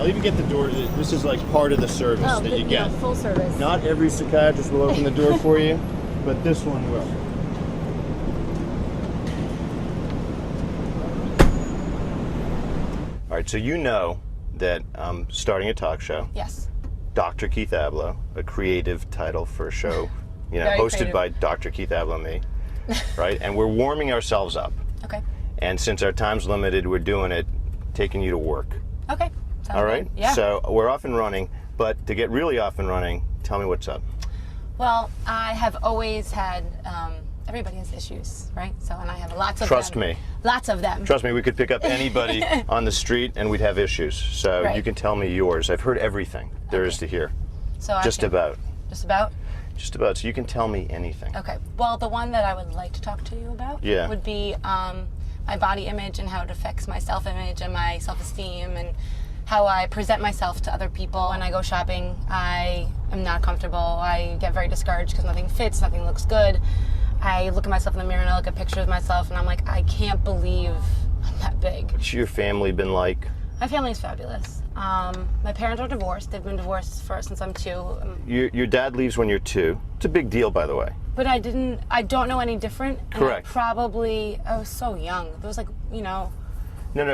I'll even get the door. This is like part of the service that you get. Full service. Not every psychiatrist will open the door for you, but this one will. All right, so you know that I'm starting a talk show. Yes. Dr. Keith Ablow, a creative title for a show, hosted creative. by Dr. Keith Ablow, me, right? And we're warming ourselves up. Okay. And since our time's limited, we're doing it, taking you to work. Okay. Sounds All right? good. Yeah. So we're off and running, but to get really off and running, tell me what's up. Well, I have always had, everybody has issues, right? So, and I have lots of Trust them. me. Lots of them. Trust me, we could pick up anybody on the street and we'd have issues. So Right. you can tell me yours. I've heard everything there is to hear. So Just about. Just about? Just about. So you can tell me anything. Okay. Well, the one that I would like to talk to you about would be my body image and how it affects my self-image and my self-esteem and how I present myself to other people. When I go shopping, I am not comfortable. I get very discouraged because nothing fits, nothing looks good. I look at myself in the mirror and I look at pictures of myself and I'm like, I can't believe I'm that big. What's your family been like? My family is fabulous. My parents are divorced. They've been divorced since I'm 2. Your dad leaves when you're 2. It's a big deal, by the way. But I don't know any different. Correct. And I was so young. It was like, No,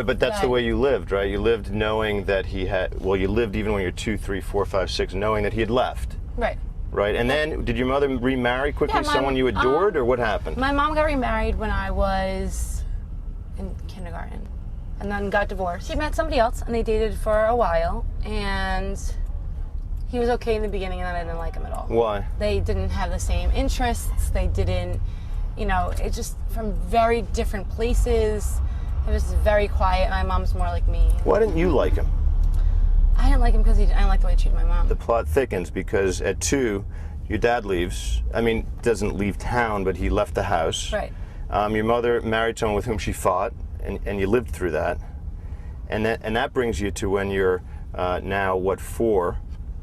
but that's the way you lived, right? You lived knowing that you lived even when you're 2, 3, 4, 5, 6, knowing that he had left. Right. Right, and then did your mother remarry quickly? Yeah, someone you adored, or what happened? My mom got remarried when I was in kindergarten, and then got divorced. She met somebody else, and they dated for a while, and he was okay in the beginning, and then I didn't like him at all. Why? They didn't have the same interests. They didn't, it's just from very different places. It was very quiet. My mom's more like me. Why didn't you like him? I didn't like him because I didn't like the way he treated my mom. The plot thickens because at 2, your dad leaves. Doesn't leave town, but he left the house. Right. Your mother married someone with whom she fought, and you lived through that. And that brings you to when you're now, 4,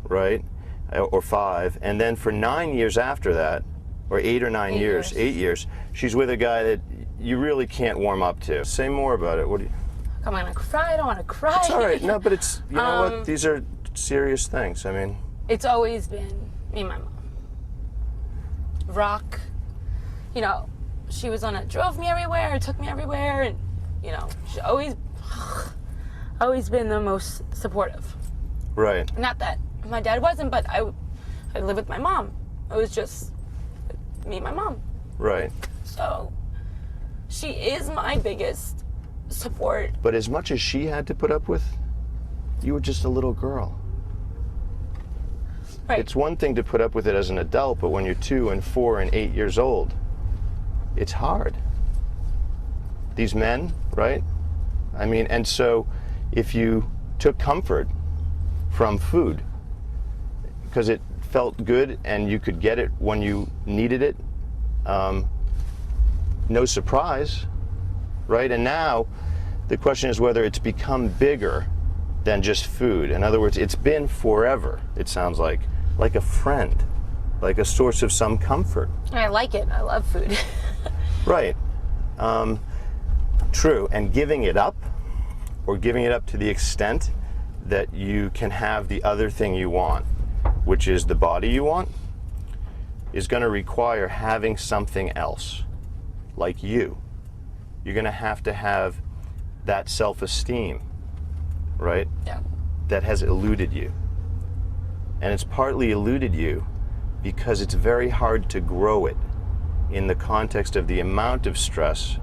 right? Or 5. And then for 9 years after that, or 8 or 9 years, 8 years, she's with a guy that you really can't warm up to. Say more about it. What do you... I'm gonna cry. I don't want to cry. It's all right. No, but it's, you know what? These are serious things. It's always been me and my mom. Rock. She was drove me everywhere, took me everywhere, and, she always been the most supportive. Right. Not that my dad wasn't, but I lived with my mom. It was just me and my mom. Right. So, she is my biggest support. But as much as she had to put up with, you were just a little girl. Right. It's one thing to put up with it as an adult, but when you're 2 and 4 and 8 years old, it's hard. These men, right? And so if you took comfort from food because it felt good and you could get it when you needed it, no surprise. Right? And now the question is whether it's become bigger than just food. In other words, it's been forever, it sounds like a friend, like a source of some comfort. I like it. I love food. Right. True. And giving it up, or giving it up to the extent that you can have the other thing you want, which is the body you want, is going to require having something else, like you. You're going to have that self-esteem, right? Yeah. That has eluded you. And it's partly eluded you because it's very hard to grow it in the context of the amount of stress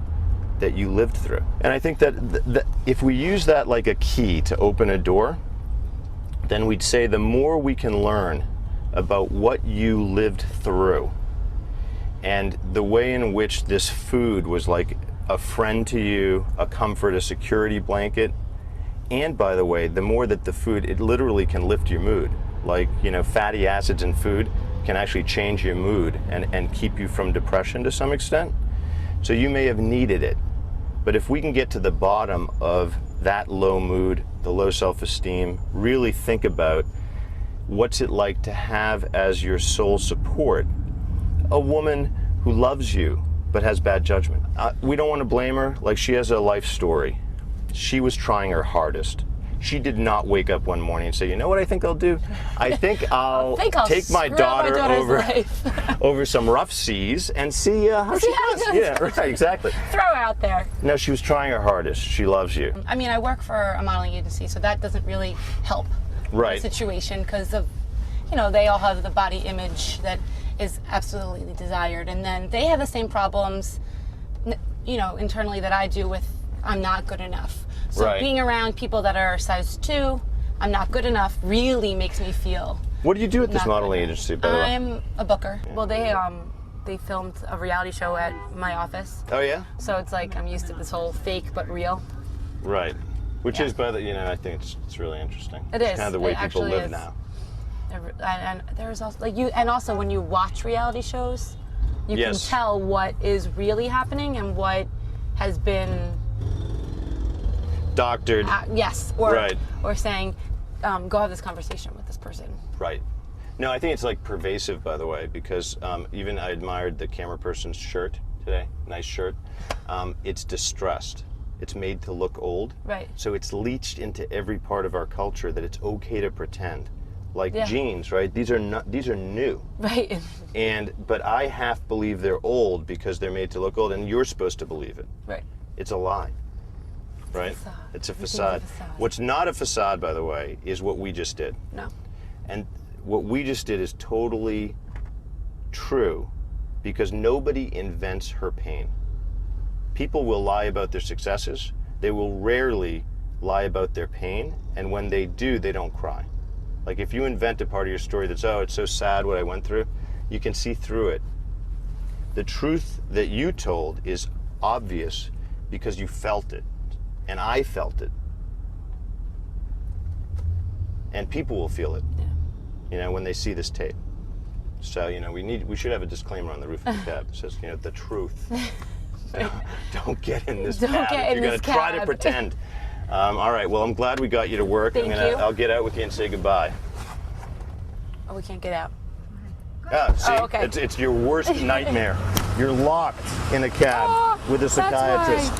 that you lived through. And I think that if we use that like a key to open a door, then we'd say the more we can learn about what you lived through and the way in which this food was like a friend to you, a comfort, a security blanket. And by the way, the more that the food, it literally can lift your mood. Like, fatty acids in food can actually change your mood and keep you from depression to some extent. So you may have needed it. But if we can get to the bottom of that low mood, the low self-esteem, really think about what's it like to have as your sole support a woman who loves you but has bad judgment. We don't want to blame her. Like, she has a life story. She was trying her hardest. She did not wake up one morning and say, you know what I think I'll do? I think I'll take my screw up daughter over life. over some rough seas and see how she does. Yeah, right, exactly. Throw her out there. No, she was trying her hardest. She loves you. I mean, I work for a modeling agency, so that doesn't really help the situation because of, you know, they all have the body image that is absolutely desired, and then they have the same problems, you know, internally that I do with I'm not good enough. So being around people that are size 2, I'm not good enough, really makes me feel. What do you do at this modeling agency, by the way? I'm a booker. Yeah. Well, they filmed a reality show at my office. Oh yeah. So it's like I'm used to this whole fake but real. Right. Which is, by the, you know, I think it's really interesting. It is. It's kind of the way people live now. And there's also and also when you watch reality shows, you can tell what is really happening and what has been doctored. Yes, or saying, go have this conversation with this person. Right. No, I think it's like pervasive, by the way, because even I admired the camera person's shirt today. Nice shirt. It's distressed. It's made to look old. Right. So it's leached into every part of our culture that it's okay to pretend. Like jeans, right? These are new. Right. But I half believe they're old because they're made to look old, and you're supposed to believe it. Right. It's a lie. Right? It's a facade. What's not a facade, by the way, is what we just did. No. And what we just did is totally true because nobody invents her pain. People will lie about their successes. They will rarely lie about their pain, and when they do, they don't cry. Like if you invent a part of your story that's, oh, it's so sad what I went through, you can see through it. The truth that you told is obvious because you felt it, and I felt it. And people will feel it, you know, when they see this tape. So, you know, we should have a disclaimer on the roof of the cab that says, you know, the truth. Don't get in this cab if you're going to try to pretend. All right, well, I'm glad we got you to work. I'll get out with you and say goodbye. Oh, we can't get out. See, it's your worst nightmare. You're locked in a cab with a psychiatrist.